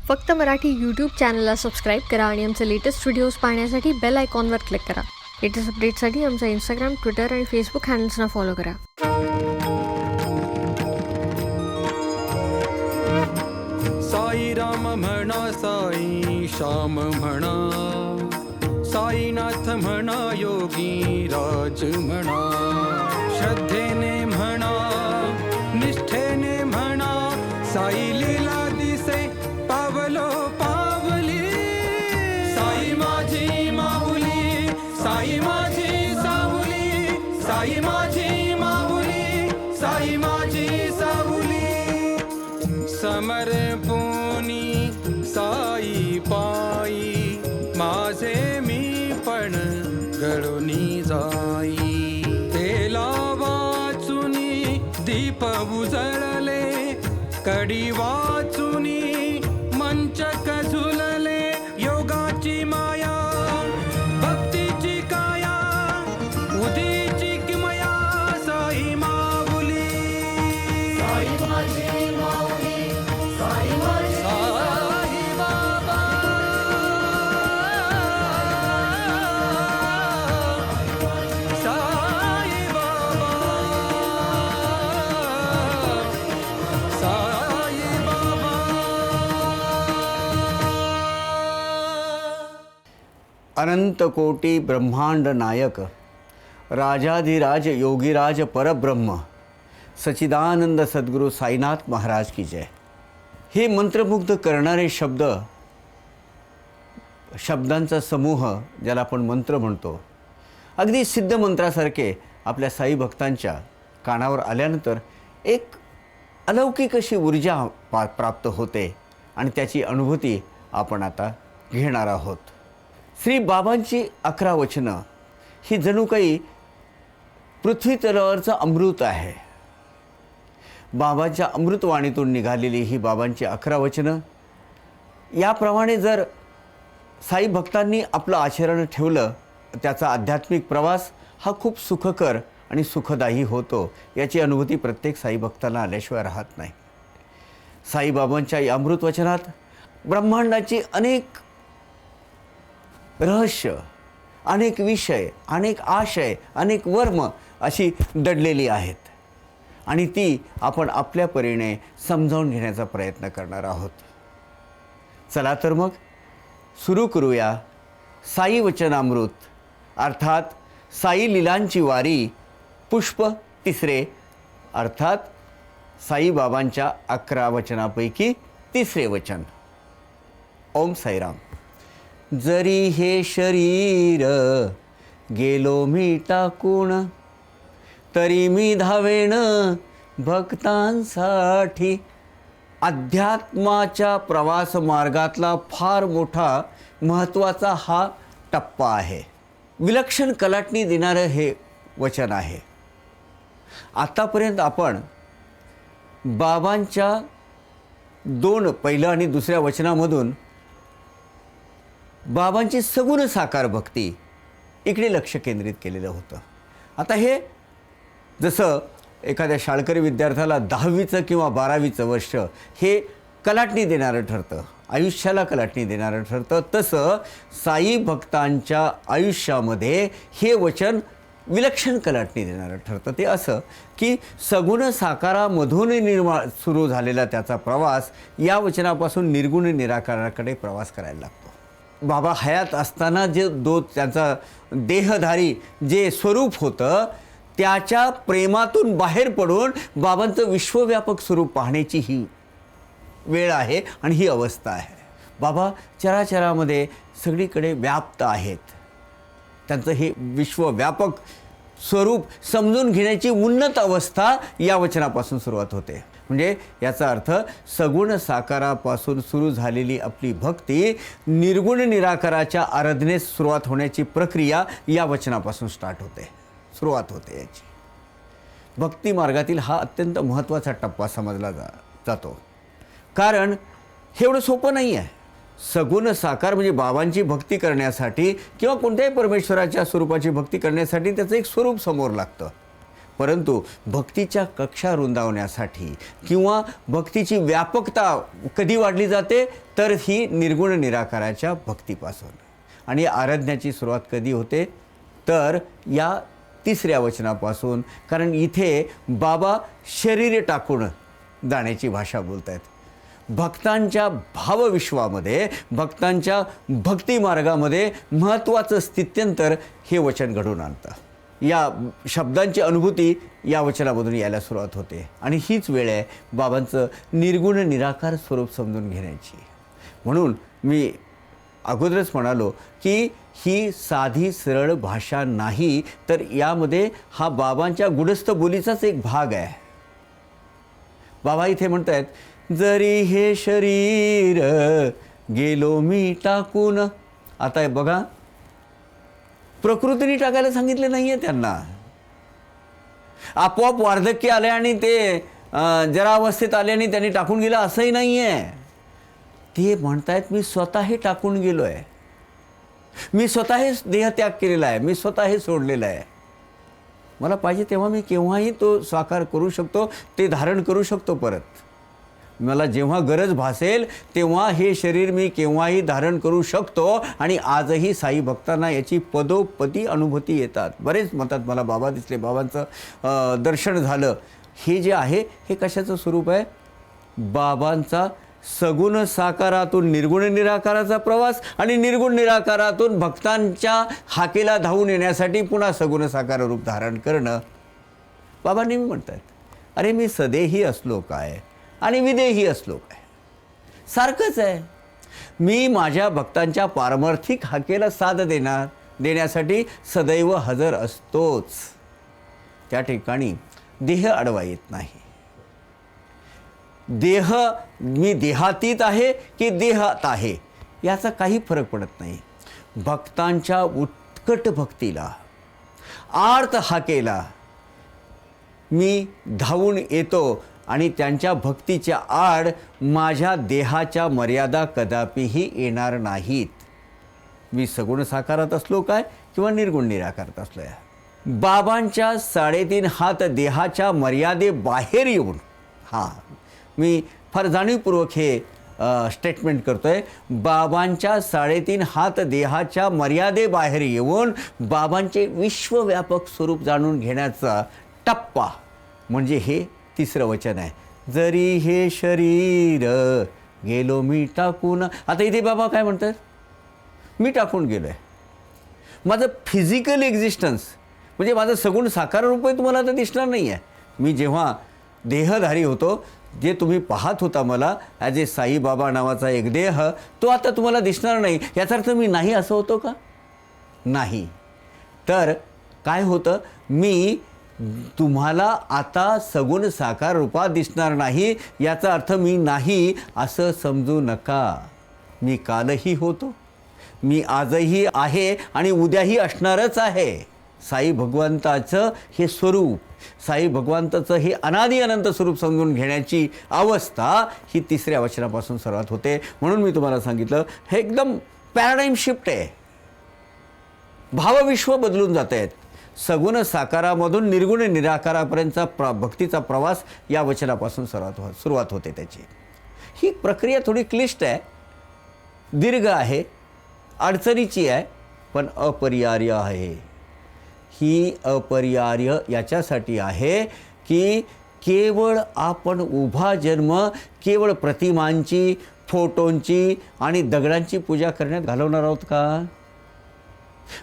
फक्त मराठी यूट्यूब चॅनलला सबस्क्राईब करा आणि आमचे लेटेस्ट व्हिडिओज पाहण्यासाठी बेल आयकॉनवर क्लिक करा. लेटेस्ट अपडेट्ससाठी आमचा इंस्टाग्राम, ट्विटर आणि फेसबुक हँडल्सना फॉलो करा. साई राम म्हणा, साई श्याम म्हणा, साईनाथ म्हणा, योगी राज म्हणा, श्रद्धेने म्हणा, निष्ठेने म्हणा, साई लीला दिसे पावलो पावली. साई माझी माऊली, साई माझी सावली, साई माझी माऊली, साई माझी सावली. समर्पुनी साई पायी माझे मी पण गळूनी जाई. तेला वाचुनी दीप उजळले, कडी वाचुनी मंचक झुलले. योगाची माया, भक्तीची काया, उदीची किमया, साई माऊली. साई माझी माऊली, साई माझी साई बाबा. साई बाबा, साई बाबा. अनंत कोटी ब्रह्मांड नायक, राजाधिराज योगीराज परब्रह्म, सच्चिदानंद सद्गुरू साईनाथ महाराज की जय. हे मंत्रमुग्ध करणारे शब्द, शब्दांचा समूह ज्याला आपण मंत्र म्हणतो, अगदी सिद्ध मंत्रासारखे आपल्या साई भक्तांच्या कानावर आल्यानंतर एक अलौकिक अशी ऊर्जा प्राप्त होते आणि त्याची अनुभूती आपण आता घेणार आहोत. श्री बाबांची 11 वचनं ही जणू काही पृथ्वी तलावरचं अमृत आहे. बाबांच्या अमृतवाणीतून निघालेली ही बाबांची 11 वचनं, याप्रमाणे जर साई भक्तांनी आपलं आचरण ठेवलं, त्याचा आध्यात्मिक प्रवास हा खूप सुखकर आणि सुखदायी होतो. याची अनुभूती प्रत्येक साई भक्तांना आल्याशिवाय राहत नाही. साईबाबांच्या या अमृत वचनात ब्रह्मांडाची अनेक रहस्य, अनेक विषय, अनेक आशय, अनेक वर्म अशी दडलेली आहेत आणि ती आपण आपल्या परीने समजावून घेण्याचा प्रयत्न करणार आहोत. चला तर मग सुरू करूया साई वचनामृत, अर्थात साई लीलांची वारी, पुष्प 3, अर्थात साईबाबांच्या 11 वचनापैकी 3रे वचन. ओम साईराम. जरी हे शरीर गेलो मी टाकून, तरी मी धावेन भक्तांसाठी. अध्यात्माच्या प्रवास मार्गातला फार मोठा महत्त्वाचा हा टप्पा आहे. विलक्षण कलाटणी देणारं हे वचन आहे. आतापर्यंत आपण बाबांच्या 2 पहिलं आणि दुसऱ्या वचनामधून बाबांची सगुण साकार भक्ती इकडे लक्ष केंद्रित केलेलं होतं. आता हे जसं एखाद्या शाळकरी विद्यार्थ्याला 10वीचं किंवा 12वीचं वर्ष हे कलाटणी देणारं ठरतं, आयुष्याला कलाटणी देणारं ठरतं, तसं साई भक्तांच्या आयुष्यामध्ये हे वचन विलक्षण कलाटणी देणारं ठरतं. ते असं की सगुण साकारामधून सुरू झालेला त्याचा प्रवास या वचनापासून निर्गुण निराकाराकडे प्रवास करायला लागतो. बाबा हयात असताना जे त्यांचा देहधारी जे स्वरूप होतं, त्याच्या प्रेमातून बाहेर पडून बाबांचं विश्वव्यापक स्वरूप पाहण्याची ही वेळ आहे आणि ही अवस्था आहे. बाबा चराचरामध्ये सगळीकडे व्याप्त आहेत. त्यांचं हे विश्वव्यापक स्वरूप समजून घेण्याची उन्नत अवस्था या वचनापासून सुरुवात होते. म्हणजे याचा अर्थ सगुण साकारापासून सुरू झालेली आपली भक्ती निर्गुण निराकाराच्या आराधनेस सुरुवात होण्याची प्रक्रिया या वचनापासून सुरुवात होते. याची भक्ती मार्गातील हा अत्यंत महत्त्वाचा टप्पा समजला जातो. कारण हे एवढं सोपं नाही आहे. सगुण साकार म्हणजे बाबांची भक्ती करण्यासाठी किंवा कोणत्याही परमेश्वराच्या स्वरूपाची भक्ती करण्यासाठी त्याचं एक स्वरूप समोर लागतं. परंतु भक्तीच्या कक्षा रुंदावण्यासाठी किंवा भक्तीची व्यापकता कधी वाढली जाते तर ही निर्गुण निराकाराच्या भक्तीपासून. आणि आराधण्याची सुरुवात कधी होते तर या 3ऱ्या वचनापासून. कारण इथे बाबा शरीर टाकून जाण्याची भाषा बोलत आहेत. भक्तांच्या भावविश्वामध्ये, भक्तांच्या भक्ती मार्गामध्ये महत्त्वाचं स्थित्यंतर हे वचन घडवून आणतं. या शब्दांची अनुभूती या वचनामधून यायला सुरुवात होते. आणि हीच वेळ आहे बाबांचं निर्गुण निराकार स्वरूप समजून घेण्याची. म्हणून मी अगोदरच म्हणालो की ही साधी सरळ भाषा नाही, तर यामध्ये हा बाबांच्या गुढस्थ बोलीचाच एक भाग आहे. बाबा इथे म्हणत आहेत, जरी हे शरीर गेलो मी टाकून. आता बघा, प्रकृतीने टाकायला सांगितले नाही आहे त्यांना. आपोआप वार्धक्य आले आणि ते जरा अवस्थेत आल्याने त्यांनी टाकून गेलं असंही नाही आहे. ते म्हणतायत मी स्वतः हे टाकून गेलो आहे, मी स्वतः हे देहत्याग केलेला आहे, मी स्वतः हे सोडलेलं आहे. मला पाहिजे तेव्हा मी केव्हाही तो साकार करू शकतो, ते धारण करू शकतो परत. मला जेव्हा गरज भासेल तेव्हा हे शरीर मी केव्हाही धारण करू शकतो. आणि आजही साई भक्तांना याची पदोपदी अनुभूती येतात. बरेच म्हणतात मला बाबा दिसले, बाबांचं दर्शन झालं. हे जे आहे हे कशाचं स्वरूप आहे? बाबांचा सगुण साकारातून निर्गुण निराकाराचा प्रवास आणि निर्गुण निराकारातून भक्तांच्या हाकेला धावून येण्यासाठी पुन्हा सगुण साकार रूप धारण करणं. बाबा नेहमी म्हणतात, अरे मी सदेही असलो काय आणि विदेही असलो काय, सारखंच आहे. मी माझ्या भक्तांच्या पारमार्थिक हाकेला साथ देण्यासाठी सदैव हजर असतोच. त्या ठिकाणी देह अडवा येत नाही. देह मी देहातीत आहे की देहात आहे याचा काही फरक पडत नाही. भक्तांच्या उत्कट भक्तीला, आर्त हाकेला मी धावून येतो आणि त्यांच्या भक्तीच्या आड माझ्या देहाच्या मर्यादा कदापिही येणार नाहीत. मी सगुण साकारात असलो काय किंवा निर्गुण निराकारात असलो आहे. बाबांच्या 3.5 हात देहाच्या मर्यादेबाहेर येऊन, हां मी फार जाणीवपूर्वक हे स्टेटमेंट करतो आहे, बाबांच्या 3.5 हात देहाच्या मर्यादेबाहेर येऊन बाबांचे विश्वव्यापक स्वरूप जाणून घेण्याचा टप्पा म्हणजे हे 3रं वचन आहे. जरी हे शरीर गेलो मी टाकून. आता इथे बाबा काय म्हणतात? मी टाकून गेलो आहे. माझं फिजिकल एक्झिस्टन्स म्हणजे माझं सगुण साकार रूप आहे तुम्हाला आता दिसणार नाही आहे. मी जेव्हा देहधारी होतो, जे तुम्ही पाहत होता मला ॲज ए साईबाबा नावाचा एक देह, तो आता तुम्हाला दिसणार नाही. याचा अर्थ मी नाही असं होतो का? नाही. तर काय होतं? मी तुम्हाला आता सगुण साकार रूपात दिसणार नाही याचा अर्थ मी नाही असं समजू नका. मी कालही होतो, मी आजही आहे आणि उद्याही असणारच आहे. साई भगवंताचं हे स्वरूप, साई भगवंताचं हे अनादी अनंत स्वरूप समजून घेण्याची अवस्था ही 3ऱ्या वचनापासून सुरुवात होते. म्हणून मी तुम्हाला सांगितलं हे एकदम पॅराडाईम शिफ्ट आहे. भावविश्व बदलून जात आहेत. सगुण साकारामधून निर्गुण निराकारापर्यंतचा भक्तीचा प्रवास या वचनापासून सुरुवात होते त्याची. ही प्रक्रिया थोडी क्लिष्ट आहे, दीर्घ आहे, अडचणीची आहे, पण अपरिहार्य आहे. ही अपरिहार्य याच्यासाठी आहे की केवळ आपण उभा जन्म केवळ प्रतिमांची, फोटोंची आणि दगडांची पूजा करण्यात घालवणार आहोत का?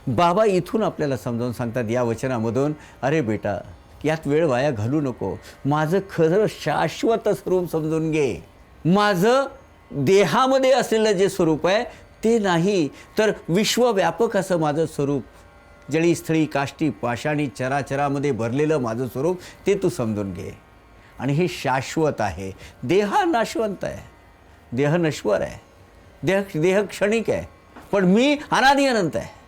बाबा इथून आपल्याला समजावून सांगतात या वचनामधून, अरे बेटा यात वेळ वाया घालू नको. माझं खरं शाश्वत स्वरूप समजून घे. माझं देहामध्ये असलेलं जे स्वरूप आहे ते नाही, तर विश्वव्यापक असं माझं स्वरूप, जळी स्थळी काष्टी पाषाणी चराचरामध्ये भरलेलं माझं स्वरूप ते तू समजून घे. आणि हे शाश्वत आहे. देह नाशवंत आहे, देह नश्वर आहे, देह क्षणिक आहे, पण मी अनादी अनंत आहे.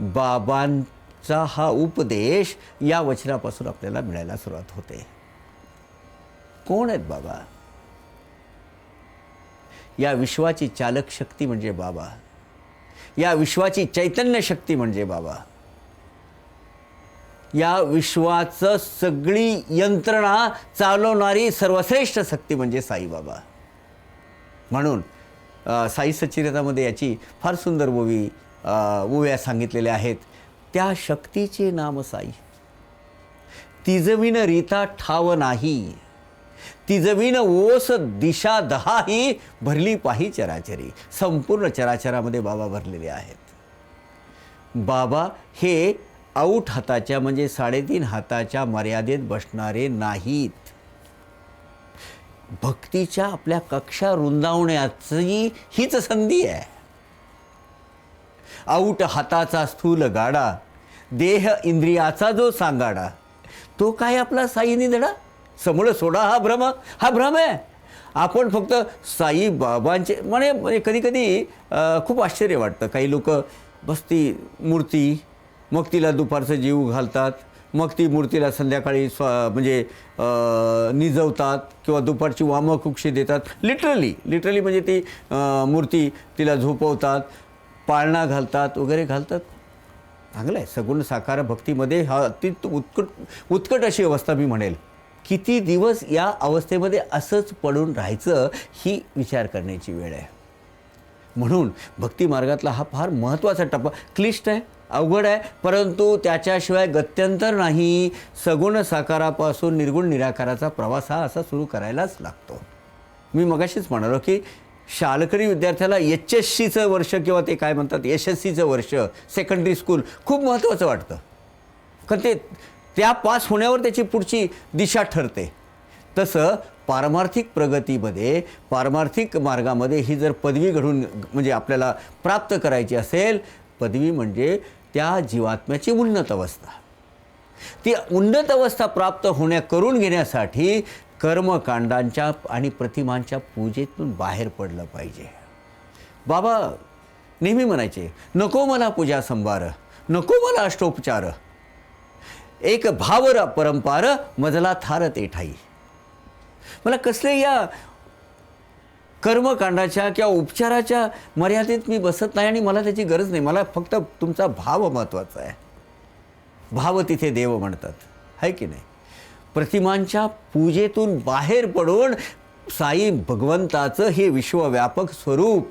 बाबांचा हा उपदेश या वचनापासून आपल्याला मिळायला सुरुवात होते. कोण आहेत बाबा? या विश्वाची चालक शक्ती म्हणजे बाबा, या विश्वाची चैतन्य शक्ती म्हणजे बाबा. या विश्वाचं सगळी यंत्रणा चालवणारी सर्वश्रेष्ठ शक्ती म्हणजे साईबाबा. म्हणून साई सच्चिदानंदामध्ये याची फार सुंदर ओव्या सांगितलेल्या आहेत. त्या शक्तीचे नाम साई, तिजविन रीता ठाव नाही, तिजविन ओस दिशा दहाही, भरली पाही चराचरी. संपूर्ण चराचरामध्ये बाबा भरलेले आहेत. बाबा हे आऊट हाताच्या म्हणजे 3.5 हाताच्या मर्यादेत बसणारे नाहीत. भक्तीच्या आपल्या कक्षा रुंदावण्याची हीच संधी आहे. आऊट हाताचा स्थूल गाडा, देह इंद्रियाचा जो सांगाडा, तो काय आपला साईनी धडा. समोर सोडा हा भ्रम आहे. आपण फक्त साई बाबांचे म्हणजे कधी कधी खूप आश्चर्य वाटतं. काही लोक बसती मूर्ती, मग तिला दुपारचं जीव घालतात, मग ती मूर्तीला संध्याकाळी निजवतात किंवा दुपारची वामकुक्षी देतात. लिटरली म्हणजे ती मूर्ती तिला झोपवतात, पाळणा घालतात वगैरे घालतात. चांगलं आहे. सगुण साकार भक्तीमध्ये हा ती उत्कट अशी अवस्था मी म्हणेल. किती दिवस या अवस्थेमध्ये असंच पडून राहायचं ही विचार करण्याची वेळ आहे. म्हणून भक्ती मार्गातला हा फार महत्त्वाचा टप्पा. क्लिष्ट आहे, अवघड आहे, परंतु त्याच्याशिवाय गत्यंतर नाही. सगुण साकारापासून निर्गुण निराकाराचा प्रवास हा असा सुरू करायलाच लागतो. मी मगाशीच म्हणालो की शाळकरी विद्यार्थ्याला HSCचं वर्ष किंवा ते काय म्हणतात SSCचं वर्ष, सेकंडरी स्कूल खूप महत्त्वाचं वाटतं. कारण त्या पास होण्यावर त्याची पुढची दिशा ठरते. तसं पारमार्थिक प्रगतीमध्ये, पारमार्थिक मार्गामध्ये ही जर पदवी घडून म्हणजे आपल्याला प्राप्त करायची असेल, पदवी म्हणजे त्या जीवात्म्याची उन्नत अवस्था. ती उन्नत अवस्था प्राप्त करून घेण्यासाठी कर्मकांडांच्या आणि प्रतिमांच्या पूजेतून बाहेर पडलं पाहिजे. बाबा नेहमी म्हणायचे, नको मला पूजा संभार, नको मला अष्टोपचार, एक भावर परंपार, मजला थार ते ठाई. मला कसले या कर्मकांडाच्या किंवा उपचाराच्या मर्यादेत मी बसत नाही आणि मला त्याची गरज नाही. मला फक्त तुमचा भाव महत्त्वाचा आहे. भाव तिथे देव म्हणतात, आहे की नाही. प्रतिमांच्या पूजेतून बाहेर पडून साई भगवंताचं हे विश्वव्यापक स्वरूप,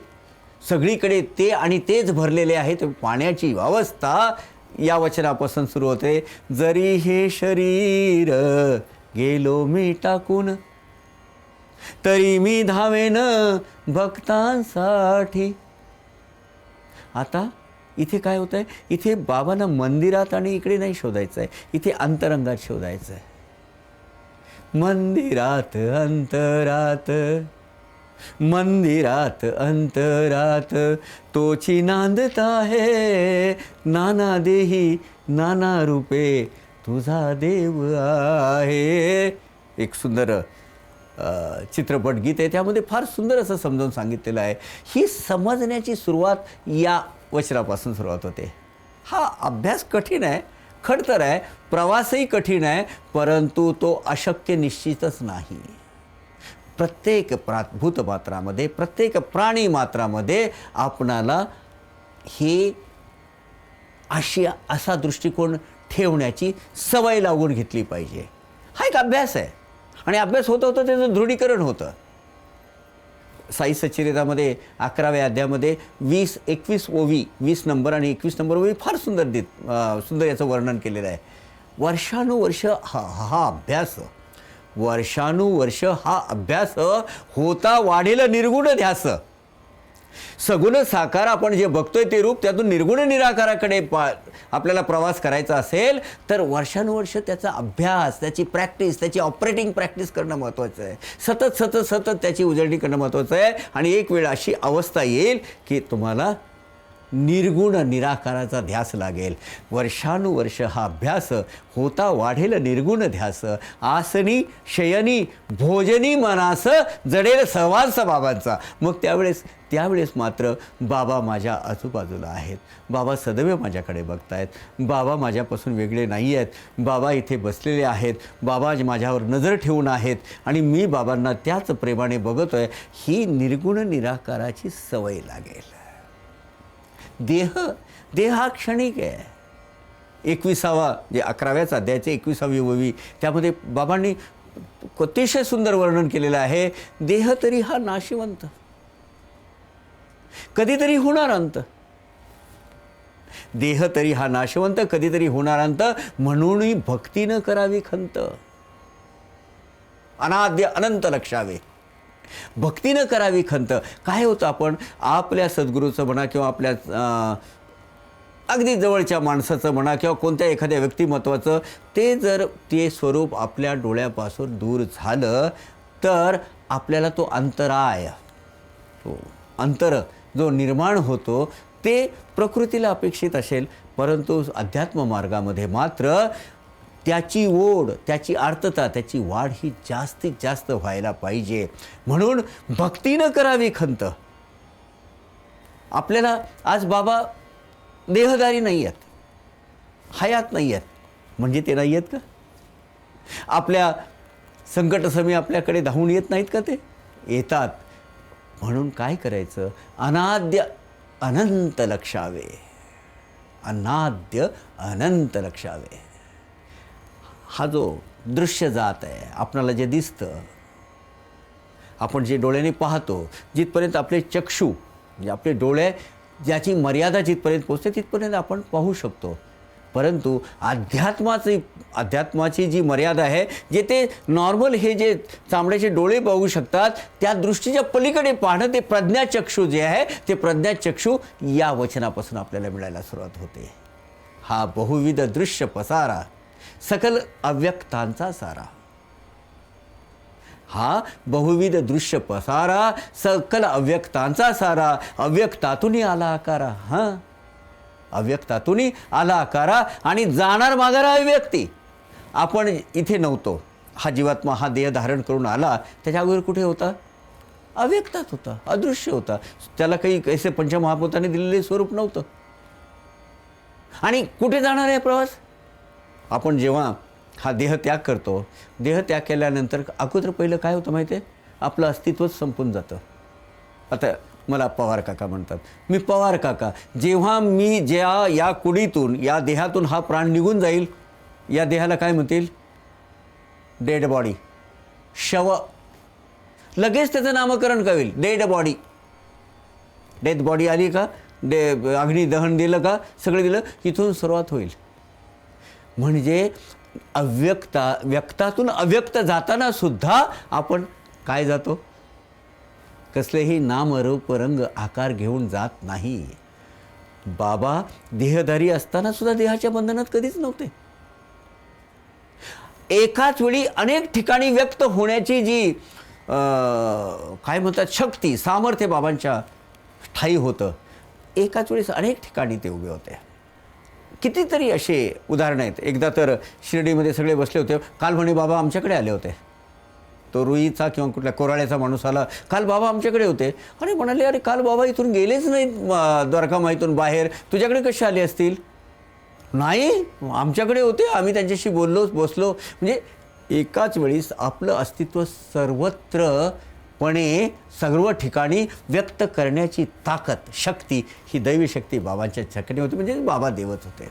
सगळीकडे ते आणि तेच भरलेले आहेत. पाण्याची अवस्था या वचनापासून सुरू होते. जरी हे शरीर गेलो मी टाकून, तरी मी धावेन भक्तांसाठी. आता इथे काय होतं आहे, इथे बाबांना मंदिरात आणि इकडे नाही शोधायचं आहे, इथे अंतरंगात शोधायचं आहे. मंदिरात अंतरात, मंदिरात अंतरात, तोची नांदत आहे नाना देही नाना रूपे, तुझा देव आहे. एक सुंदर चित्रपट गीत आहे, त्यामध्ये फार सुंदर असं समजावून सांगितलेलं आहे. ही समजण्याची सुरुवात या वचनापासून सुरुवात होते. हा अभ्यास कठीण आहे, खडतर आहे, प्रवासही कठीण आहे, परंतु तो अशक्य निश्चितच नाही. प्रत्येक भूत मात्रामध्ये, प्रत्येक प्राणी मात्रामध्ये आपणाला हे असा दृष्टिकोन ठेवण्याची सवय लावून घेतली पाहिजे. हा एक अभ्यास आहे आणि अभ्यास होतं त्याचं दृढीकरण होतं. साई सच्चिदानंदामध्ये 11व्या अध्यायामध्ये 20-21 ओवी, 20 नंबर आणि 21 नंबर ओवी फार सुंदर याचं वर्णन केलेलं आहे. वर्षानुवर्ष हा अभ्यास, वर्षानुवर्ष हा अभ्यास होता वाढेल निर्गुण ध्यास. सगुण साकार आपण जे बघतोय ते रूप, त्यातून निर्गुण निराकाराकडे आपल्याला प्रवास करायचा असेल तर वर्षानुवर्ष त्याचा अभ्यास, त्याची प्रॅक्टिस, त्याची ऑपरेटिंग प्रॅक्टिस करणं महत्त्वाचं आहे. सतत त्याची उजळणी करणं महत्त्वाचं आहे. आणि एक वेळ अशी अवस्था येईल की तुम्हाला निर्गुण निराकाराचा ध्यास लागेल. वर्षानुवर्ष हा अभ्यास होता वाढेल निर्गुण ध्यास, आसनी शयनी भोजनी मनास, जडेल सहवास बाबांचा. मग त्यावेळेस मात्र बाबा माझ्या आजूबाजूला आहेत. बाबा सदैव माझ्याकडे बघतायत. बाबा माझ्यापासून वेगळे नाही आहेत. बाबा इथे बसलेले आहेत. बाबा माझ्यावर नजर ठेवून आहेत आणि मी बाबांना त्याच प्रेमाने बघतोय. ही निर्गुण निराकाराची सवय लागेल. देह हा क्षणिक आहे. 21वा जे 11व्याच अध्यायाचे 21वी ओवी, त्यामध्ये बाबांनी अतिशय सुंदर वर्णन केलेलं आहे. देह तरी हा नाशिवंत, कधीतरी होणार अंत. देह तरी हा नाशवंत, कधीतरी होणार अंत, म्हणून भक्तीनं करावी खंत. अनाद्य अनंत लक्षावे, भक्तीनं करावी खंत. काय होतं, आपण आपल्या सद्गुरूचं म्हणा किंवा आपल्या अगदी जवळच्या माणसाचं म्हणा किंवा कोणत्या एखाद्या व्यक्तिमत्वाचं, ते स्वरूप आपल्या डोळ्यापासून दूर झालं तर आपल्याला तो अंतराय, तो अंतर जो निर्माण होतो ते प्रकृतीला अपेक्षित असेल, परंतु अध्यात्म मार्गामध्ये मात्र त्याची ओढ, त्याची आर्तता, त्याची वाढ ही जास्तीत जास्त व्हायला पाहिजे. म्हणून भक्तीनं करावी खंत. आपल्याला आज बाबा देहदारी नाही आहेत, हयात नाही आहेत, म्हणजे ते नाही आहेत का? आपल्या संकटसमयी आपल्याकडे धावून येत नाहीत का? ते येतात. म्हणून काय करायचं? अनाद्य अनंत लक्षावे, अनाद्य अनंत लक्षावे. हा जो दृश्य जात आहे, आपणाला जे दिसतं, आपण जे डोळ्याने पाहतो, जिथपर्यंत आपले चक्षु म्हणजे आपले डोळे, ज्याची मर्यादा जिथपर्यंत पोचते तिथपर्यंत आपण पाहू शकतो. परंतु अध्यात्माची जी मर्यादा आहे, जे ते नॉर्मल हे जे चामड्याचे डोळे पाहू शकतात, त्या दृष्टीच्या पलीकडे पाहणं, ते प्रज्ञाचक्षु जे आहे, ते प्रज्ञाचक्षु या वचनापासून आपल्याला मिळायला सुरुवात होते. हा बहुविध दृश्य पसारा, सकल अव्यक्तांचा सारा. हा बहुविध दृश्य पसारा, सकल अव्यक्तांचा सारा. अव्यक्तातून आला आकारा. हां, अव्यक्तातून आला आकारा आणि जाणार मागारा अव्यक्ती. आपण इथे नव्हतो, हा जीवात्मा हा देह धारण करून आला, त्याच्या अगोदर कुठे होता? अव्यक्तात होता, अदृश्य होता. त्याला काही कैसे पंचमहाभूताने दिलेले स्वरूप नव्हतं. आणि कुठे जाणार आहे प्रवास? आपण जेव्हा हा देह त्याग करतो, देह त्याग केल्यानंतर अगोदर पहिलं काय होतं माहिती आहे? आपलं अस्तित्वच संपून जातं. आता मला पवार काका म्हणतात, मी पवार काका. जेव्हा मी या कुडीतून, या देहातून हा प्राण निघून जाईल, या देहाला काय म्हणतील? डेड बॉडी, शव. लगेच त्याचं नामकरण होईल, डेड बॉडी. डेथ बॉडी आली का, अग्निदहन दिलं का, सगळं दिलं, इथून सुरुवात होईल. म्हणजे व्यक्तातून अव्यक्त जाताना सुद्धा आपण काय जातो? कसलेही नाम रूप रंग आकार घेऊन जात नाही. बाबा देहधारी असताना सुद्धा देहाच्या बंधनात कधीच नव्हते. एकाच वेळी अनेक ठिकाणी व्यक्त होण्याची जी काय म्हणतात शक्ती, सामर्थ्य बाबांच्या ठायी होतं. एकाच वेळेस अनेक ठिकाणी ते उभे होते. कितीतरी असे उदाहरणं आहेत. एकदा तर शिर्डीमध्ये सगळे बसले होते. काल म्हणे बाबा आमच्याकडे आले होते. तो रुईचा किंवा कुठल्या कोराळ्याचा माणूस आला, काल बाबा आमच्याकडे होते. अरे म्हणाले, अरे काल बाबा इथून गेलेच नाहीत द्वारकामाईतून बाहेर, तुझ्याकडे कसे आले असतील? नाही, आमच्याकडे होते, आम्ही त्यांच्याशी बसलो. म्हणजे एकाच वेळेस आपलं अस्तित्व सर्वत्रपणे सर्व ठिकाणी व्यक्त करण्याची ताकद, शक्ती, ही दैवी शक्ती बाबांच्या छकणी होती. म्हणजे बाबा देवच होते.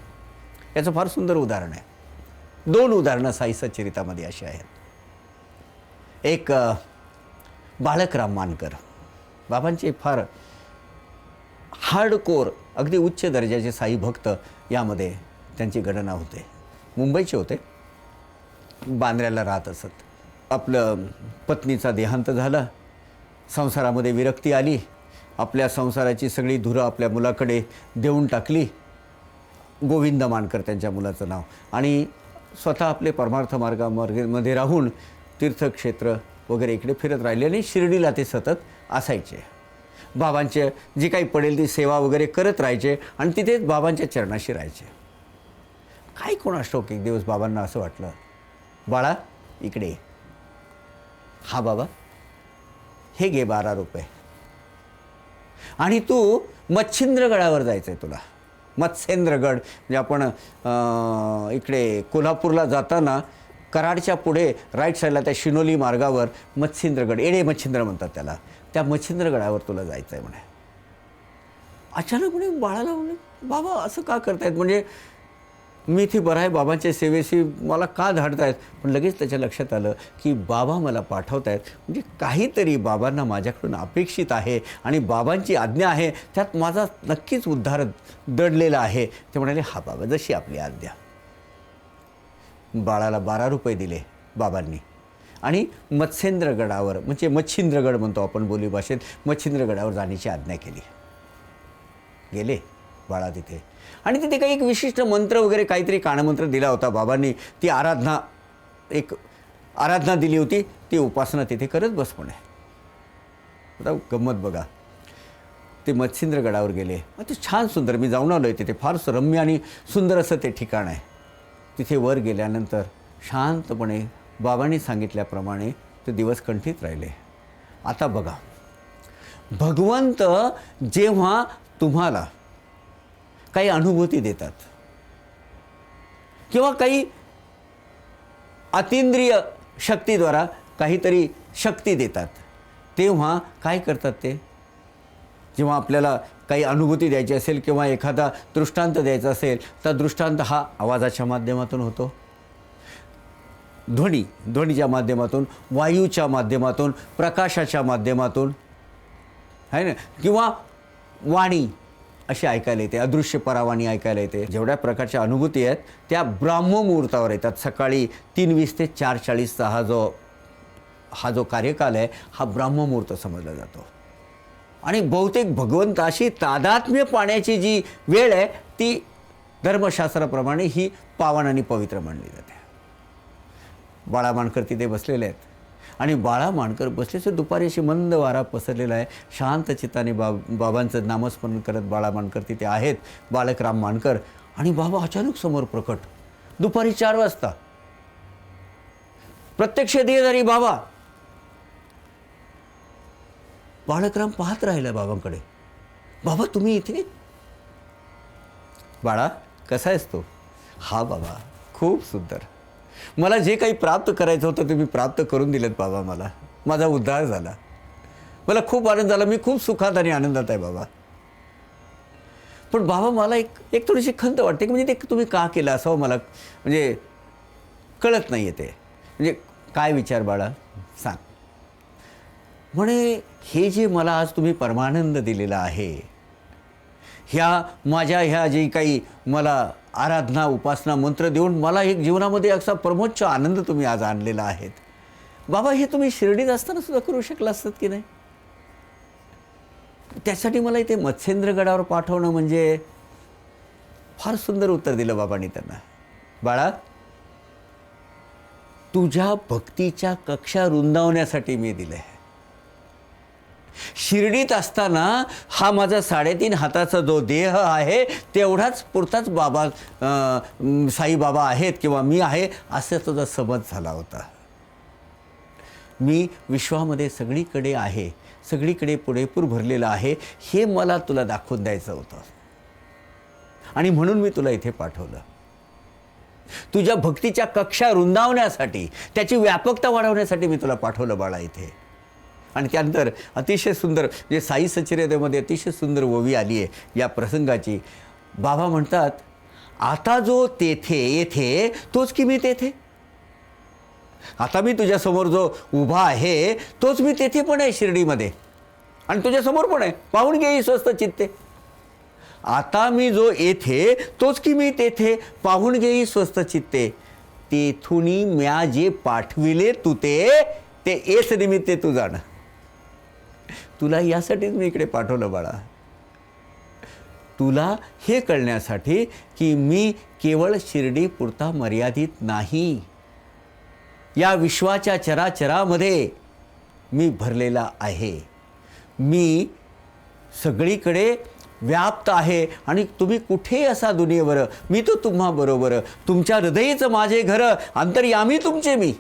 याचं फार सुंदर उदाहरण आहे. 2 उदाहरणं साई सच्चरितामध्ये अशी आहेत. एक बाळकराम मानकर, बाबांचे फार हार्डकोर, अगदी उच्च दर्जाचे साई भक्त यामध्ये त्यांची गणना होते. मुंबईचे होते, बांद्र्याला राहत असत. आपलं पत्नीचा देहांत झाला, संसारामध्ये विरक्ती आली, आपल्या संसाराची सगळी धुरं आपल्या मुलाकडे देऊन टाकली. गोविंद मानकर त्यांच्या मुलाचं नाव. आणि स्वतः आपले परमार्थ मार्गामध्ये राहून तीर्थक्षेत्र वगैरे इकडे फिरत राहिले आणि शिर्डीला ते सतत असायचे. बाबांचे जी काही पडेल ती सेवा वगैरे करत राहायचे आणि तिथेच बाबांच्या चरणाशी राहायचे. काय कोणास ठाऊक एक दिवस बाबांना असं वाटलं, बाळा इकडे ये. हा बाबा, हे घे 12 रुपये आणि तू मच्छिंद्रगडावर जायचं आहे तुला. मत्स्येंद्रगड म्हणजे आपण इकडे कोल्हापूरला जाताना कराडच्या पुढे राईट साईडला त्या शिनोली मार्गावर मच्छिंद्रगड, एडे मच्छिंद्र म्हणतात त्याला, त्या मच्छिंद्रगडावर तुला जायचं आहे म्हणे. अचानकपणे बाळाला म्हणे, बाबा असं का करतायत? म्हणजे मी इथे बरं आहे, बाबांच्या सेवेशी मला का धाडतायत? पण लगेच त्याच्या लक्षात आलं की बाबा मला पाठवत आहेत, म्हणजे काहीतरी बाबांना माझ्याकडून अपेक्षित आहे आणि बाबांची आज्ञा आहे, त्यात माझा नक्कीच उद्धार दडलेला आहे. ते म्हणाले, हा बाबा, जशी आपली आज्ञा. बाळाला 12 रुपये दिले बाबांनी आणि मत्स्येंद्रगडावर, म्हणजे मच्छिंद्रगड म्हणतो आपण बोली भाषेत, मच्छिंद्रगडावर जाण्याची आज्ञा केली. गेले बाळा तिथे आणि तिथे काही एक विशिष्ट मंत्र वगैरे काहीतरी कानमंत्र दिला होता बाबांनी. ती एक आराधना दिली होती, ती उपासना तिथे करत बस म्हणे. आता गंमत बघा, ते मच्छिंद्रगडावर गेले. ते छान सुंदर, मी जाऊन आलो आहे तिथे, फार रम्य आणि सुंदर असं ते ठिकाण आहे. तिथे वर गेल्यानंतर शांतपणे बाबांनी सांगितल्याप्रमाणे ते दिवस कंठीत राहिले. आता बघा, भगवंत जेव्हा तुम्हाला काही अनुभूती देतात किंवा काही अतींद्रिय शक्तीद्वारा काहीतरी शक्ती देतात, तेव्हा काय करतात ते? जेव्हा आपल्याला काही अनुभूती द्यायची असेल किंवा एखादा दृष्टांत द्यायचा असेल, तर दृष्टांत हा आवाजाच्या माध्यमातून होतो, ध्वनीच्या माध्यमातून, वायूच्या माध्यमातून, प्रकाशाच्या माध्यमातून, आहे ना, किंवा वाणी अशी ऐकायला येते, अदृश्य परावाणी ऐकायला येते. जेवढ्या प्रकारच्या अनुभूती आहेत त्या ब्राह्ममुहूर्तावर येतात. सकाळी 3:20 ते 4:40चा हा जो कार्यकाल आहे, हा ब्राह्ममुहूर्त समजला जातो. आणि बहुतेक भगवंताशी तादात्म्य पाण्याची जी वेळ आहे, ती धर्मशास्त्राप्रमाणे ही पावन आणि पवित्र मानली जाते. बाळा मानकर तिथे बसलेले आहेत आणि बाळा मानकर बसलेचे दुपारी अशी मंद वारा पसरलेला आहे. शांत चित्ताने बाबांचं नामस्मरण करत बाळा मानकर तिथे आहेत, बालकराम मानकर. आणि बाबा अचानक समोर प्रकट, दुपारी 4 वाजता, प्रत्यक्ष देहधारी बाबा. बालकराम पाहत राहिला बाबांकडे. बाबा, तुम्ही इथे? बाळा, कसा आहेस तू? हा बाबा, खूप सुंदर. मला जे काही प्राप्त करायचं होतं ते मी प्राप्त करून दिलेत बाबा. माझा उद्धार झाला. मला खूप आनंद झाला. मी खूप सुखात आणि आनंदात आहे बाबा. पण बाबा, मला एक थोडीशी खंत वाटते की म्हणजे ते तुम्ही का केलं असावं, मला म्हणजे कळत नाही आहे ते. म्हणजे काय विचार बाळा, सांग. म्हणे, हे जे मला आज तुम्ही परमानंद दिलेला आहे, ह्या जे काही मला आराधना, उपासना, मंत्र देऊन मला एक जीवनामध्ये असा परमोच्च आनंद तुम्ही आज आणलेला आहे बाबा, हे तुम्ही शिर्डीत असताना सुद्धा करू शकला असतात की नाही? त्यासाठी मला इथे मत्स्येंद्रगडावर पाठवणं म्हणजे? फार सुंदर उत्तर दिलं बाबांनी त्यांना. बाळा, तुझ्या भक्तीच्या कक्षा रुंदावण्यासाठी मी दिले. शिर्डीत असताना हा माझा 3.5 हाताचा जो देह आहे, तेवढाच पुरताच बाबा साईबाबा आहेत किंवा मी आहे असं तुझा समज झाला होता. मी विश्वामध्ये सगळीकडे आहे, सगळीकडे पुरेपूर भरलेला आहे, हे मला तुला दाखवून द्यायचं होतं. आणि म्हणून मी तुला इथे पाठवलं. तुझ्या भक्तीच्या कक्षा रुंदावण्यासाठी, त्याची व्यापकता वाढवण्यासाठी मी तुला पाठवलं बाळा इथे. आणि त्यानंतर अतिशय सुंदर, म्हणजे साई सचरितेमध्ये अतिशय सुंदर ओवी आली आहे या प्रसंगाची. बाबा म्हणतात, आता जो तेथे येथे तोच की मी तेथे. आता मी तुझ्यासमोर जो उभा आहे तोच मी तेथे पण आहे शिर्डीमध्ये, आणि तुझ्यासमोर पण आहे. पाहून घे स्वस्त चित्ते. आता मी जो येथे तोच की मी तेथे, पाहून घे स्वस्त चित्ते. तेथुनी म्या जे पाठविले तू ते एस निमित्ते तू जाण. तुला यासाठीच मी इकडे पाठवलं बाळा. तुला हे कळण्यासाठी की मी केवळ शिर्डी पुरता मर्यादित नाही, या विश्वाच्या चराचरामध्ये मी भरलेला आहे. मी सगळीकडे व्याप्त आहे आणि तुम्ही कुठे असा दुनियेवर, मी तो तुम्हा बरोबर. तुमच्या हृदयीच माझे घर, अंतर्यामी तुमचे मी.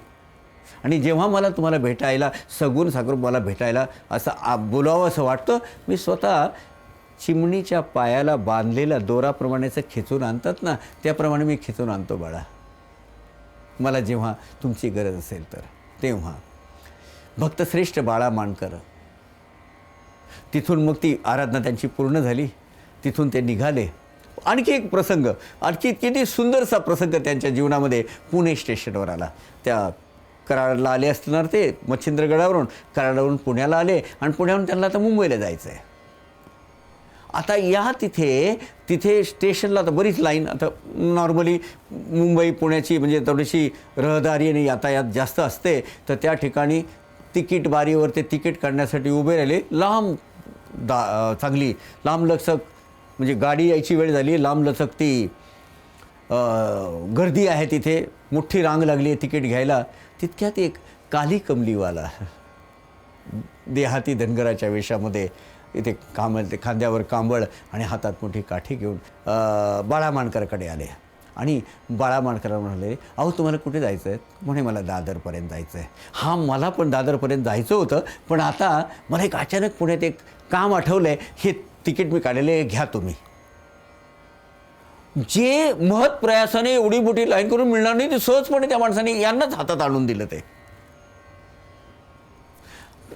आणि जेव्हा मला तुम्हाला भेटायला, सगुण सागरून मला भेटायला असं बोलावं असं वाटतं, मी स्वतः चिमणीच्या पायाला बांधलेला दोराप्रमाणेचं खिचून आणतात ना, त्याप्रमाणे मी खिचून आणतो बाळा, मला जेव्हा तुमची गरज असेल तर. तेव्हा भक्तश्रेष्ठ बाळा मानकर, तिथून मग ती आराधना त्यांची पूर्ण झाली. तिथून ते निघाले. आणखी एक प्रसंग, आणखी किती सुंदरसा प्रसंग त्यांच्या जीवनामध्ये पुणे स्टेशनवर आला. त्या कराडला आले असणार ते मच्छिंद्रगडावरून, कराडावरून पुण्याला आले आणि पुण्याहून त्यांना आता मुंबईला जायचं आहे. आता या तिथे स्टेशनला आता बरीच लाईन, आता नॉर्मली मुंबई पुण्याची म्हणजे थोडीशी रहदारी आणि यातायात जास्त असते, तर त्या ठिकाणी तिकीट बारीवर ते तिकीट काढण्यासाठी उभे राहिले. चांगली लांबलचक म्हणजे गाडी यायची वेळ झाली, लांबलचक ती गर्दी आहे, तिथे मोठी रांग लागली आहे तिकीट घ्यायला. तितक्यात एक काली कमलीवाला देहाती धनगराच्या वेशामध्ये इथे ते खांद्यावर कांबळ आणि हातात मोठी काठी घेऊन बाळा माणकरकडे आले आणि बाळा माणकर म्हणाले, अहो तुम्हाला कुठे जायचं आहे? म्हणे मला दादरपर्यंत जायचं आहे. हां, मला पण दादरपर्यंत जायचं होतं, पण आता मला एक अचानक पुण्यात एक काम आठवलं आहे, हे तिकीट मी काढलेलं आहे, घ्या तुम्ही. जे महत् प्रयासाने एवढी मोठी लाईन करून मिळणार नाही, ते सहजपणे त्या माणसाने यांनाच हातात आणून दिलं. ते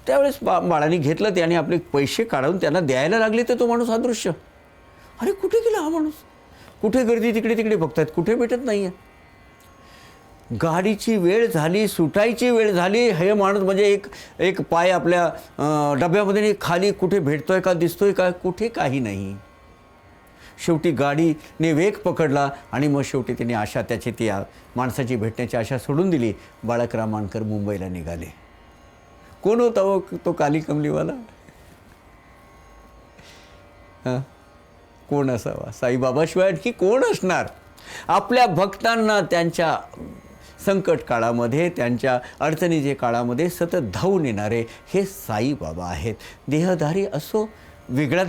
त्यावेळेस बाळाने घेतलं ते आणि आपले पैसे काढून त्यांना द्यायला लागले. तर तो माणूस अदृश्य. अरे कुठे गेला हा माणूस? कुठे गर्दी तिकडे बघतायत, कुठे भेटत नाही आहे. गाडीची वेळ झाली, सुटायची वेळ झाली. हे माणूस म्हणजे एक पाय आपल्या डब्यामध्ये खाली कुठे भेटतोय का, दिसतोय का, कुठे काही नाही. शेवटी गाडीने वेग पकडला आणि मग शेवटी त्याने आशा, त्याची ती माणसाची भेटण्याची आशा सोडून दिली. बाळकराम माणकर मुंबईला निघाले. कोण होता तो काली कमलीवाला? कोण असावा? साईबाबाशिवाय आणखी कोण असणार? आपल्या भक्तांना त्यांच्या संकट काळामध्ये, त्यांच्या अडचणीच्या काळामध्ये सतत धावून येणारे हे साईबाबा आहेत. देहधारी असो, वेगळा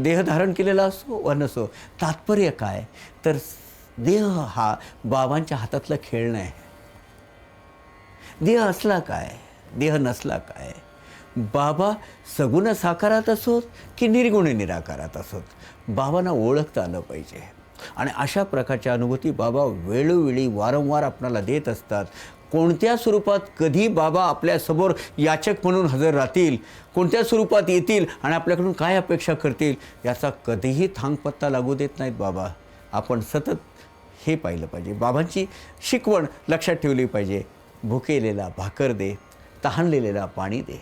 देह धारण केलेला असो वा नसो, तात्पर्य काय तर देह हा बाबांच्या हातातलं खेळणं आहे. देह असला काय, देह नसला काय, बाबा सगुण साकारात असोत की निर्गुण निराकारात असोत, बाबांना ओळखता आलं पाहिजे. आणि अशा प्रकारच्या अनुभूती बाबा वेळोवेळी वारंवार आपणाला देत असतात. कोणत्या स्वरूपात कधी बाबा आपल्यासमोर याचक म्हणून हजर राहतील, कोणत्या स्वरूपात येतील आणि आपल्याकडून काय अपेक्षा करतील, याचा कधीही थांगपत्ता लागू देत नाहीत बाबा. आपण सतत हे पाहिलं पाहिजे. बाबांची शिकवण लक्षात ठेवली पाहिजे. भुकेलेला भाकर दे, तहानलेला पाणी दे.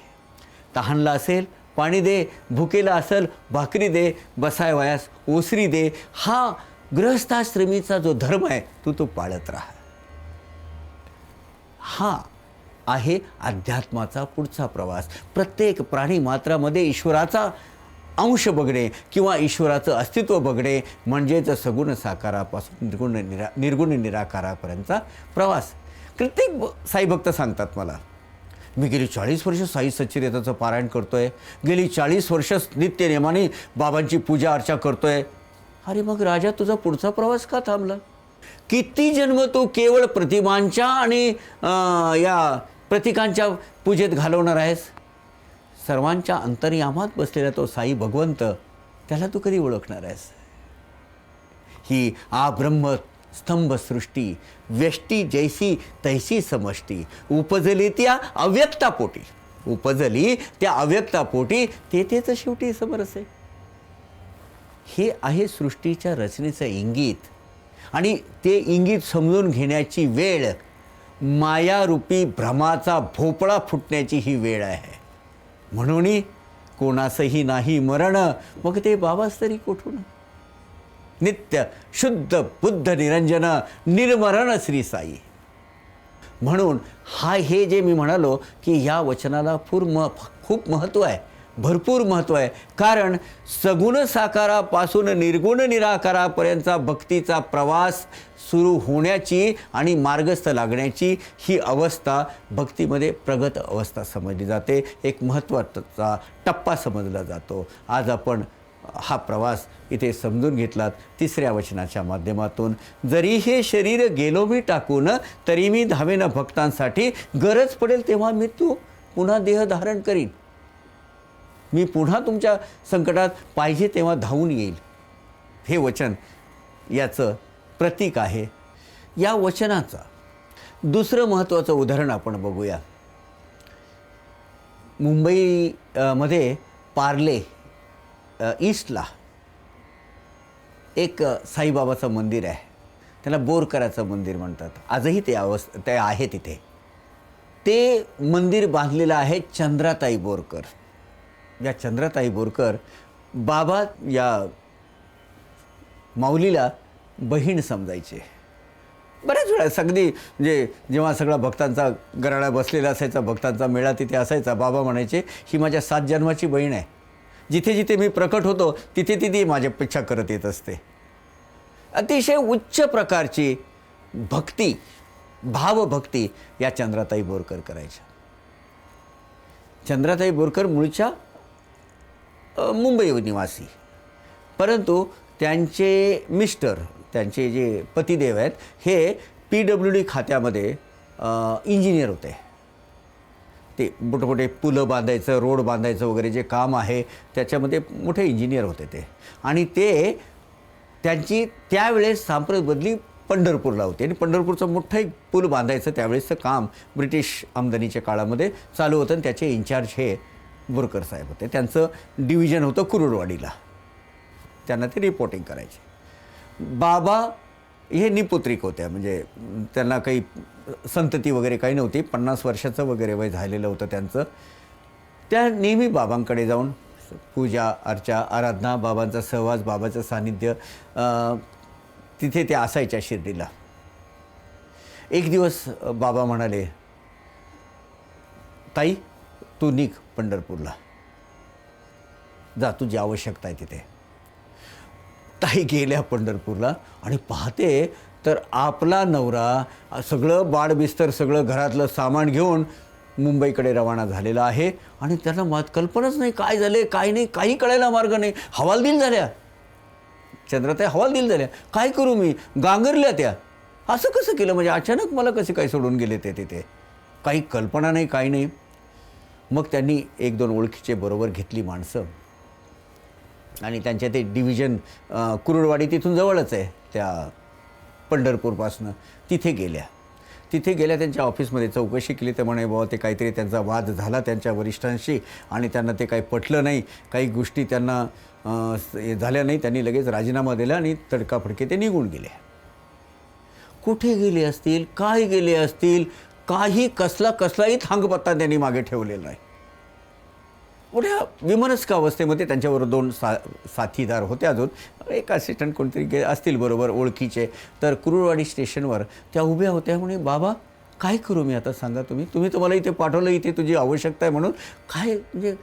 तहानला असेल पाणी दे, भुकेला असेल भाकरी दे, बसाय वयास ओसरी दे. हा गृहस्थाश्रमीचा जो धर्म आहे तो पाळत राहा. हा आहे अध्यात्माचा पुढचा प्रवास. प्रत्येक प्राणी मात्रामध्ये ईश्वराचा अंश बघणे किंवा ईश्वराचं अस्तित्व बघणे म्हणजेच सगुण साकारापासून निर्गुण निराकारापर्यंतचा प्रवास. प्रत्येक साईभक्त सांगतात मला, मी गेली 40 वर्ष साई सच्चिदानंदाचं पारायण करतोय, गेली 40 वर्ष नित्यनेमाने बाबांची पूजा अर्चा करतोय. अरे मग राजा, तुझा पुढचा प्रवास का थांबला? किती जन्म तू केवळ प्रतिमांच्या आणि या प्रतीकांच्या पूजेत घालवणार आहेस? सर्वांच्या अंतर्यामात बसलेला तो साई भगवंत, त्याला तू कधी ओळखणार आहेस? ही ब्रह्म स्तंभ सृष्टी व्यष्टी जैसी तैसी समष्टी, उपजली त्या अव्यक्तापोटी, उपजली त्या अव्यक्तापोटी, तेथेच शेवटी समरस आहे. हे आहे सृष्टीच्या रचनेचं इंगित. आणि ते इंगित समजून घेण्याची वेळ, मायारूपी भ्रमाचा भोपळा फुटण्याची ही वेळ आहे. म्हणून कोणासही नाही मरण, मग ते बाबाच तरी कुठून? नित्य शुद्ध बुद्ध निरंजन निर्मरण श्री साई. म्हणून हे जे मी म्हणालो की या वचनाला खूप महत्त्व आहे, भरपूर महत्त्व आहे. कारण सगुण साकारापासून निर्गुण निराकारापर्यंतचा भक्तीचा प्रवास सुरू होण्याची आणि मार्गस्थ लागण्याची ही अवस्था भक्तीमध्ये प्रगत अवस्था समजली जाते. एक महत्त्वाचा टप्पा समजला जातो. आज आपण हा प्रवास इथे समजून घेतलात तिसऱ्या वचनाच्या माध्यमातून. जरी हे शरीर गेलो मी टाकून, तरी मी धावेन भक्तांसाठी, गरज पडेल तेव्हा मी पुन्हा देह धारण करीन. मी पुन्हा तुमच्या संकटात पाहिजे तेव्हा धावून येईल. हे वचन याचं प्रतीक आहे. या वचनाचा दुसरं महत्त्वाचं उदाहरण आपण बघूया. मुंबईमध्ये पार्ले ईस्टला एक साईबाबाचं मंदिर आहे, त्याला बोरकराचं मंदिर म्हणतात. आजही ते आहे तिथे. ते मंदिर बांधलेलं आहे चंद्राताई बोरकर. या चंद्राताई बोरकर बाबा या माऊलीला बहीण समजायचे. बऱ्याच वेळा अगदी म्हणजे जेव्हा सगळा भक्तांचा गराडा बसलेला असायचा, भक्तांचा मेळा तिथे असायचा, बाबा म्हणायचे ही माझ्या 7 जन्माची बहीण आहे. जिथे जिथे मी प्रकट होतो तिथे तिथे माझ्या पिच्छा करत येत असते. अतिशय उच्च प्रकारची भक्ती, भावभक्ती या चंद्राताई बोरकर करायच्या. चंद्राताई बोरकर मूळच्या मुंबई निवासी, परंतु त्यांचे मिस्टर, त्यांचे जे पतिदेव आहेत हे PWD खात्यामध्ये इंजिनियर होते. ते मोठे पुलं बांधायचं, रोड बांधायचं वगैरे जे काम आहे त्याच्यामध्ये मोठे इंजिनियर होते ते. आणि ते त्यांची त्यावेळेस सांप्रत बदली पंढरपूरला होती आणि पंढरपूरचं मोठं एक पूल बांधायचं त्यावेळेसचं काम ब्रिटिश आमदानीच्या काळामध्ये चालू होतं आणि त्याचे इन्चार्ज हे बोरकर साहेब होते. त्यांचं डिव्हिजन होतं कुरुडवाडीला. त्यांना ते रिपोर्टिंग करायचे. बाबा हे निपुत्रिक होत्या, म्हणजे त्यांना काही संतती वगैरे काही नव्हती. 50 वर्षाचं वगैरे वय झालेलं होतं त्यांचं. त्या नेहमी बाबांकडे जाऊन पूजा अर्चा, आराधना, बाबांचा सहवास, बाबाचं सानिध्य तिथे त्या असायच्या शिर्डीला. एक दिवस बाबा म्हणाले, ताई तू निघ पंढरपूरला, जा तुझी आवश्यकता आहे तिथे. ताई गेल्या पंढरपूरला आणि पाहते तर आपला नवरा सगळं बाळबिस्तर, सगळं घरातलं सामान घेऊन मुंबईकडे रवाना झालेला आहे. आणि त्यांना कल्पनाच नाही काय झाले काय नाही, काही कळायला मार्ग नाही. हवालदिल झाल्या चंद्राताई, हवालदिल झाल्या. काय करू मी, गांगरल्या त्या. असं कसं केलं, म्हणजे अचानक मला कसे काय सोडून गेले ते तिथे, काही कल्पना नाही काही नाही. मग त्यांनी 1-2 ओळखीचे बरोबर घेतली माणसं आणि त्यांच्या ते डिव्हिजन कुरुडवाडी तिथून जवळच आहे त्या पंढरपूरपासनं, तिथे गेल्या. त्यांच्या ऑफिसमध्ये चौकशी केली. तर म्हणे बाबा ते काहीतरी त्यांचा वाद झाला त्यांच्या वरिष्ठांशी आणि त्यांना ते काही पटलं नाही, काही गोष्टी त्यांना झाल्या नाही. त्यांनी लगेच राजीनामा दिला आणि तडकाफडके ते निघून गेले. कुठे गेले असतील, काय गेले असतील, काही कसलाही थांगपत्ता त्यांनी मागे ठेवलेला नाही. मोठ्या विमनस्क अवस्थेमध्ये त्यांच्याबरोबर 2 साथीदार होते, अजून एक असिस्टंट कोणतरी असतील बरोबर ओळखीचे. तर कुरुडवाडी स्टेशनवर त्या उभ्या होत्या. म्हणे बाबा काय करू मी आता, सांगा तुम्ही तर मला इथे पाठवलं, इथे तुझी आवश्यकता आहे म्हणून. काय म्हणजे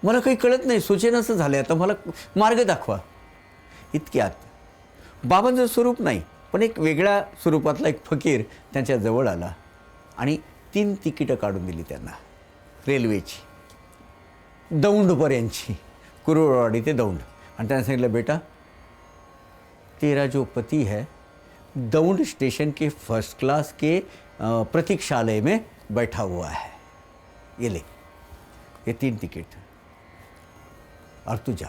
मला काही कळत नाही, सुचेनासं झालं आहे, आता मला मार्ग दाखवा. इतक्यात बाबांचं स्वरूप नाही पण एक वेगळ्या स्वरूपातला एक फकीर त्यांच्या जवळ आला आणि 3 तिकीटं काढून दिली त्यांना रेल्वेची, दौंडपर्यंतची, कुरुडवाडी ते दौंड. आणि त्यांना सांगितलं, बेटा तेरा जो पति है दौंड स्टेशन के फर्स्ट क्लास के प्रतीक्षालय में बैठा हुआ है, ये ले, ये 3 तिकीट और तू जा.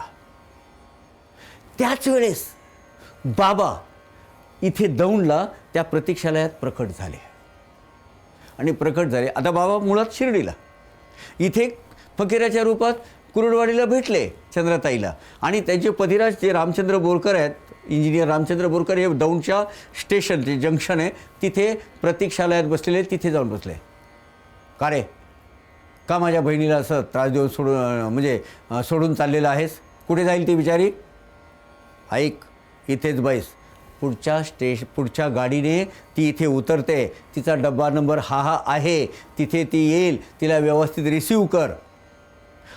त्याच वेळेस बाबा इथे दौंडला त्या प्रतीक्षालयात प्रकट झाले. आणि प्रकट झाले आता बाबा मुळात शिर्डीला, इथे फकीराच्या रूपात कुरुडवाडीला भेटले चंद्राताईला. आणि त्यांचे पतिराज जे रामचंद्र बोरकर आहेत, इंजिनियर रामचंद्र बोरकर, हे दौंडच्या स्टेशन जे जंक्शन आहे तिथे प्रतीक्षालयात बसलेले, तिथे जाऊन बसले. का रे, का माझ्या बहिणीला असं त्रास देऊन सोडून चाललेला आहेस, कुठे जाईल ती बिचारी, ऐक इथेच बैस, पुढच्या गाडीने ती इथे उतरते, तिचा डब्बा नंबर हा आहे, तिथे ती येईल, तिला व्यवस्थित रिसीव कर.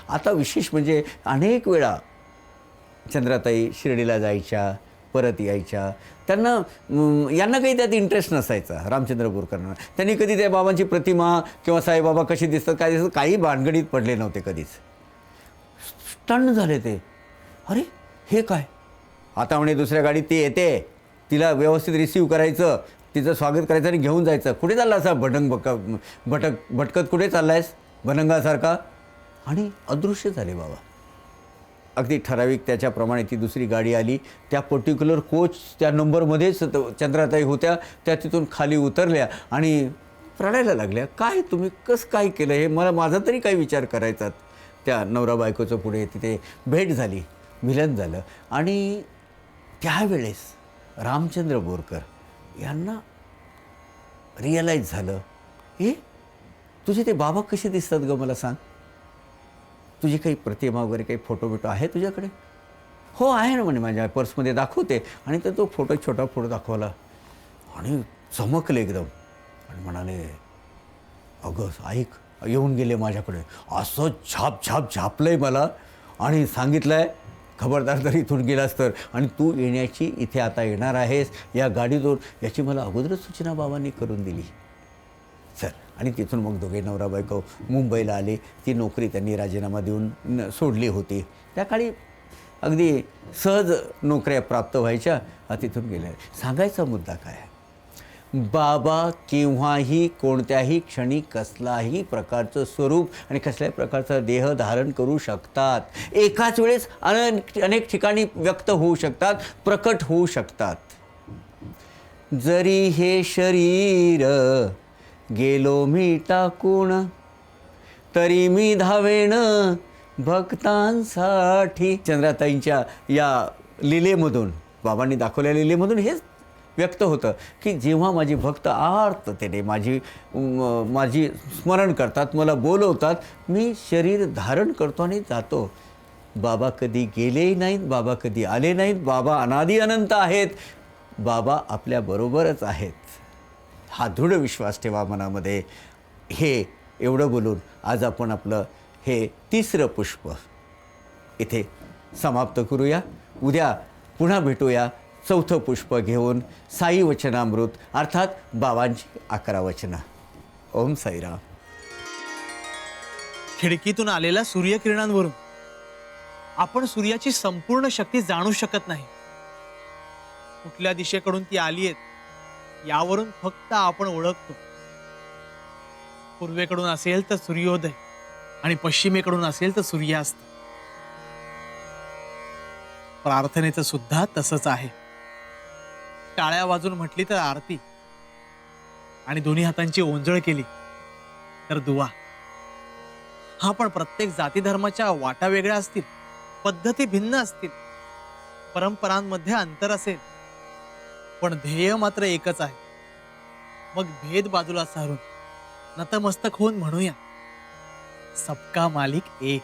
आता विशेष म्हणजे अनेक वेळा चंद्राताई शिर्डीला जायच्या, परत यायच्या. यांना काही त्यात इंटरेस्ट नसायचा रामचंद्र बोरकरांना. त्यांनी कधी त्या बाबांची प्रतिमा किंवा साईबाबा कशी दिसतात काय दिसतात काही भानगडीत पडले नव्हते कधीच. स्टन झाले ते, अरे हे काय. आता म्हणे दुसऱ्या गाडीत ती येते, तिला व्यवस्थित रिसीव करायचं, तिचं स्वागत करायचं आणि घेऊन जायचं. कुठे चालला असा भटकत कुठे चालला आहेस भनंगासारखा. आणि अदृश्य झाले बाबा. अगदी ठराविक त्याच्याप्रमाणे ती दुसरी गाडी आली, त्या पर्टिक्युलर कोच त्या नंबरमध्येच चंद्राताई होत्या. त्या तिथून खाली उतरल्या आणि रडायला लागल्या. काय तुम्ही कसं काय केलं हे माझा तरी काही विचार करायचा. त्या नवरा बायकोचं पुढे तिथे भेट झाली, मिलन झालं आणि त्यावेळेस रामचंद्र बोरकर यांना रिअलाईज झालं, हे तुझे ते बाबा कसे दिसतात ग, मला सांग. तुझी काही प्रतिमा वगैरे काही फोटो बिटो आहे तुझ्याकडे? हो आहे ना म्हणे, माझ्या पर्समध्ये दाखवते. आणि तर तो छोटा फोटो दाखवला आणि चमकले एकदम आणि म्हणाले, अगं ऐक, येऊन गेले माझ्याकडे, असं झापलंय मला आणि सांगितलं आहे, खबरदार जर इथून गेलास तर, आणि तू येण्याची इथे आता येणार आहेस या गाडीतून, याची मला अगोदरच सूचना बाबांनी करून दिली. सर, आणि तिथून मग दोघे नवरा बायको मुंबईला आले. ती नोकरी त्यांनी राजीनामा देऊन सोडली होती. त्या काळी अगदी सहज नोकऱ्या प्राप्त व्हायच्या. तिथून गेल्या. सांगायचा मुद्दा काय, बाबा केव्हाही कोणत्याही क्षणी कसलाही प्रकारचं स्वरूप आणि कसल्याही प्रकारचा देह धारण करू शकतात. एकाच वेळेस अनेक ठिकाणी व्यक्त होऊ शकतात, प्रकट होऊ शकतात. जरी हे शरीर गेलो मी टाकून, तरी मी धावेन भक्तांसाठी. चंद्राताईंच्या या लीलेमधून, बाबांनी दाखवलेल्या लीलेमधून हेच व्यक्त होतं की जेव्हा माझी भक्त आर्ततेने माझी स्मरण करतात, मला बोलवतात, मी शरीर धारण करतो आणि जातो. बाबा कधी गेलेही नाहीत, बाबा कधी आले नाहीत, बाबा अनादी अनंत आहेत, बाबा आपल्याबरोबरच आहेत. हा दृढ विश्वास ठेवा मनामध्ये. हे एवढं बोलून आज आपण आपलं हे तिसरं पुष्प इथे समाप्त करूया. उद्या पुन्हा भेटूया चौथं पुष्प घेऊन, साई वचनामृत अर्थात बाबांची 11 वचनं. ओम साईराम. खिडकीतून आलेल्या सूर्यकिरणांवरून आपण सूर्याची संपूर्ण शक्ती जाणू शकत नाही. कुठल्या दिशेकडून ती आली आहे यावरून फक्त आपण ओळखतो. पूर्वेकडून असेल तर सूर्योदय आणि पश्चिमेकडून असेल तर सूर्यास्त. प्रार्थनेचं सुद्धा तसंच आहे. टाळ्या वाजून म्हटली तर आरती, आणि दोन्ही हातांची ओंजळ केली तर दुआ. हा, पण प्रत्येक जाती धर्माच्या वाटा वेगळ्या असतील, पद्धती भिन्न असतील, परंपरांमध्ये अंतर असेल, पण ध्येय मात्र एकच आहे. मग भेद बाजूला सारून नतमस्तक होऊन म्हणूया, सबका मालिक एक.